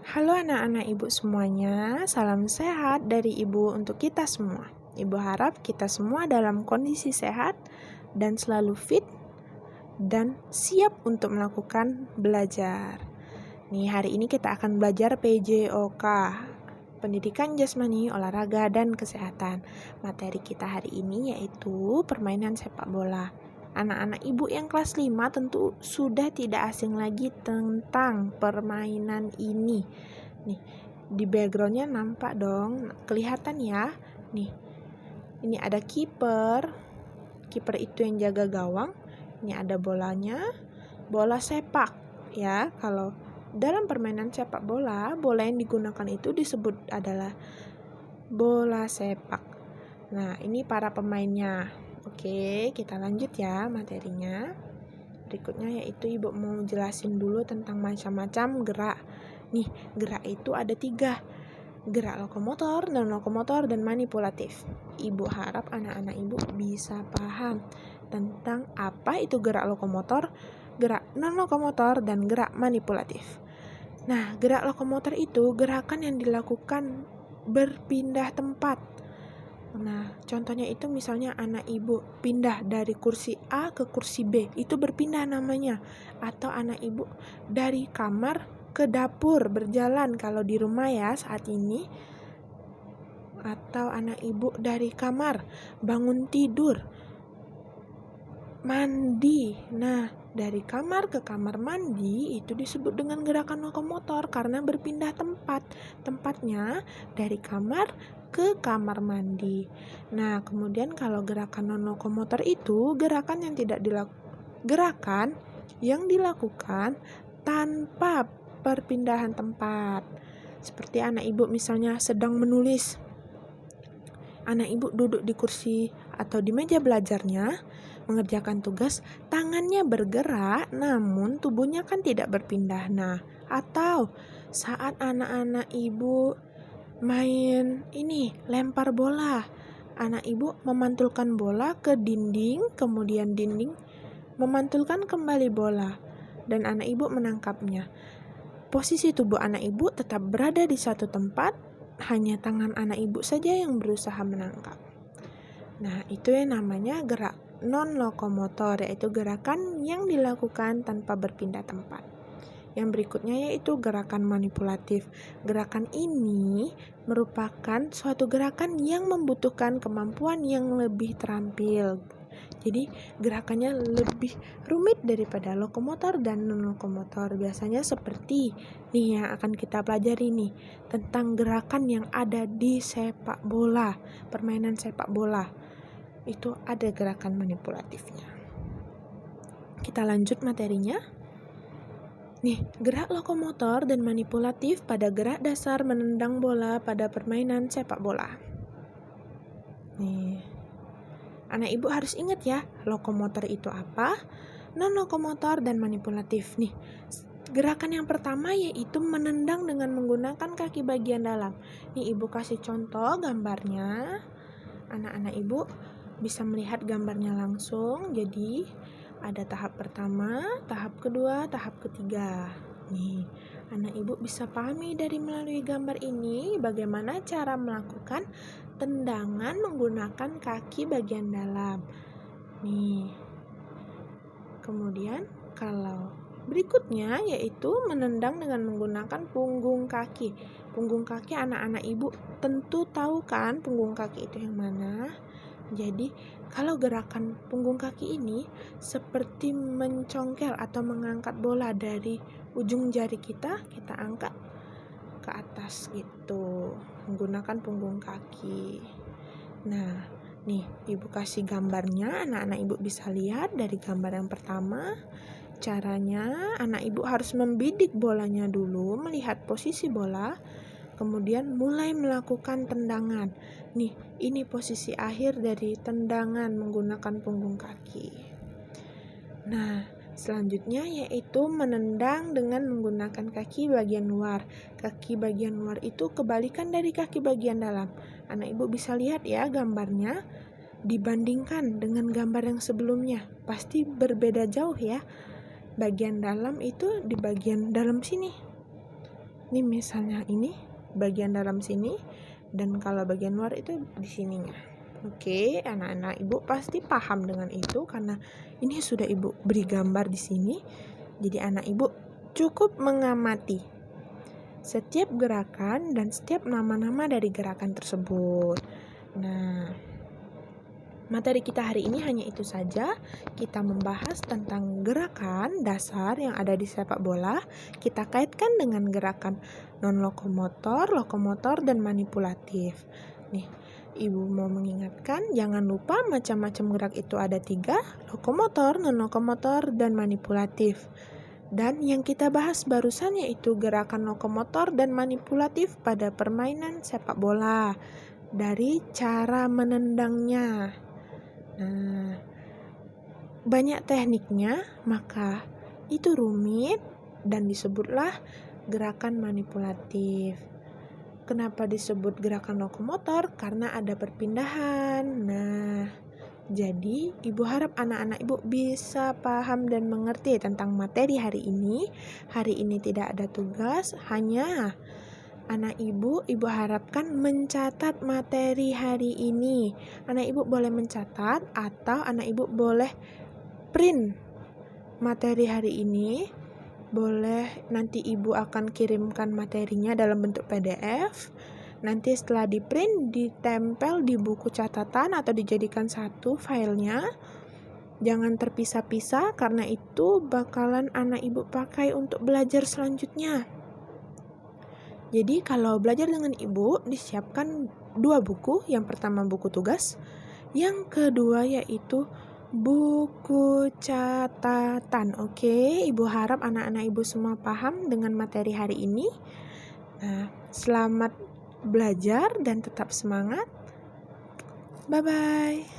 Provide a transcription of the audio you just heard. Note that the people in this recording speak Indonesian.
Halo anak-anak ibu semuanya, salam sehat dari ibu untuk kita semua. Ibu harap kita semua dalam kondisi sehat dan selalu fit dan siap untuk melakukan belajar. Nih, hari ini kita akan belajar PJOK, Pendidikan Jasmani, Olahraga, dan Kesehatan. Materi kita hari ini yaitu permainan sepak bola. Anak-anak ibu yang kelas 5 tentu sudah tidak asing lagi tentang permainan ini. Nih, di backgroundnya nampak dong, kelihatan ya. Nih, ini ada kiper. Kiper itu yang jaga gawang. Ini ada bolanya, bola sepak ya. Kalau dalam permainan sepak bola, bola yang digunakan itu disebut adalah bola sepak. Nah, ini para pemainnya. Oke, kita lanjut ya materinya. Berikutnya yaitu ibu mau jelasin dulu tentang macam-macam gerak. Nih, gerak itu ada 3. Gerak lokomotor, non-lokomotor, dan manipulatif. Ibu harap anak-anak ibu bisa paham tentang apa itu gerak lokomotor, gerak non-lokomotor, dan gerak manipulatif. Nah, gerak lokomotor itu gerakan yang dilakukan berpindah tempat. Nah, contohnya itu misalnya anak ibu pindah dari kursi A ke kursi B, itu berpindah namanya. Atau anak ibu dari kamar ke dapur berjalan kalau di rumah ya saat ini. Atau anak ibu dari kamar bangun tidur, mandi. Nah, dari kamar ke kamar mandi itu disebut dengan gerakan lokomotor karena berpindah tempat. Tempatnya dari kamar ke kamar mandi. Nah, kemudian kalau gerakan non lokomotor itu gerakan yang dilakukan tanpa perpindahan tempat. Seperti anak ibu misalnya sedang menulis. Anak ibu duduk di kursi atau di meja belajarnya, mengerjakan tugas, tangannya bergerak namun tubuhnya kan tidak berpindah. Nah, atau saat anak-anak ibu main lempar bola, anak ibu memantulkan bola ke dinding, kemudian dinding memantulkan kembali bola dan anak ibu menangkapnya. Posisi tubuh anak ibu tetap berada di satu tempat, hanya tangan anak ibu saja yang berusaha menangkap. Nah, itu yang namanya gerak non-lokomotor, yaitu gerakan yang dilakukan tanpa berpindah tempat. Yang berikutnya yaitu gerakan manipulatif. Gerakan ini merupakan suatu gerakan yang membutuhkan kemampuan yang lebih terampil. Jadi gerakannya lebih rumit daripada lokomotor dan non-lokomotor. Biasanya seperti nih yang akan kita pelajari nih, tentang gerakan yang ada di sepak bola, permainan sepak bola. Itu ada gerakan manipulatifnya. Kita lanjut materinya. Nih, gerak lokomotor dan manipulatif pada gerak dasar menendang bola pada permainan sepak bola. Nih, anak ibu harus ingat ya, lokomotor itu apa, non-lokomotor dan manipulatif. Nih, gerakan yang pertama yaitu menendang dengan menggunakan kaki bagian dalam. Nih, ibu kasih contoh gambarnya. Anak-anak ibu bisa melihat gambarnya langsung. Jadi, ada tahap pertama, tahap kedua, tahap ketiga. Nih, anak ibu bisa pahami dari melalui gambar ini bagaimana cara melakukan tendangan menggunakan kaki bagian dalam. Nih. Kemudian kalau berikutnya yaitu menendang dengan menggunakan punggung kaki. Punggung kaki anak-anak ibu tentu tahu kan punggung kaki itu yang mana? Jadi kalau gerakan punggung kaki ini seperti mencongkel atau mengangkat bola dari ujung jari kita angkat ke atas gitu, menggunakan punggung kaki. Nah, nih ibu kasih gambarnya, anak-anak ibu bisa lihat dari gambar yang pertama. Caranya anak ibu harus membidik bolanya dulu, melihat posisi bola, kemudian mulai melakukan tendangan. Nih, ini posisi akhir dari tendangan menggunakan punggung kaki. Nah, selanjutnya yaitu menendang dengan menggunakan kaki bagian luar. Kaki bagian luar itu kebalikan dari kaki bagian dalam. Anak ibu bisa lihat ya gambarnya, dibandingkan dengan gambar yang sebelumnya. Pasti berbeda jauh ya. Bagian dalam itu di bagian dalam sini. Ini misalnya ini bagian dalam sini, dan kalau bagian luar itu di sininya. Oke, anak-anak ibu pasti paham dengan itu karena ini sudah ibu beri gambar di sini. Jadi anak ibu cukup mengamati setiap gerakan dan setiap nama-nama dari gerakan tersebut. Nah, materi kita hari ini hanya itu saja. Kita membahas tentang gerakan dasar yang ada di sepak bola. Kita kaitkan dengan gerakan non-lokomotor, lokomotor, dan manipulatif. Nih, Ibu mau mengingatkan, jangan lupa macam-macam gerak itu ada 3, lokomotor, non-lokomotor, dan manipulatif. Dan yang kita bahas barusan yaitu gerakan lokomotor dan manipulatif pada permainan sepak bola. Dari cara menendangnya. Nah, banyak tekniknya, maka itu rumit dan disebutlah gerakan manipulatif. Kenapa disebut gerakan lokomotor? Karena ada perpindahan. Nah, jadi ibu harap anak-anak ibu bisa paham dan mengerti tentang materi hari ini. Hari ini tidak ada tugas, hanya anak ibu harapkan mencatat materi hari ini. Anak ibu boleh mencatat atau anak ibu boleh print materi hari ini. Boleh nanti ibu akan kirimkan materinya dalam bentuk PDF. Nanti setelah di print, ditempel di buku catatan atau dijadikan satu filenya. Jangan terpisah-pisah karena itu bakalan anak ibu pakai untuk belajar selanjutnya. Jadi kalau belajar dengan ibu disiapkan 2 buku. Yang pertama buku tugas, yang kedua yaitu buku catatan. Oke, ibu harap anak-anak ibu semua paham dengan materi hari ini. Nah, selamat belajar dan tetap semangat. Bye-bye.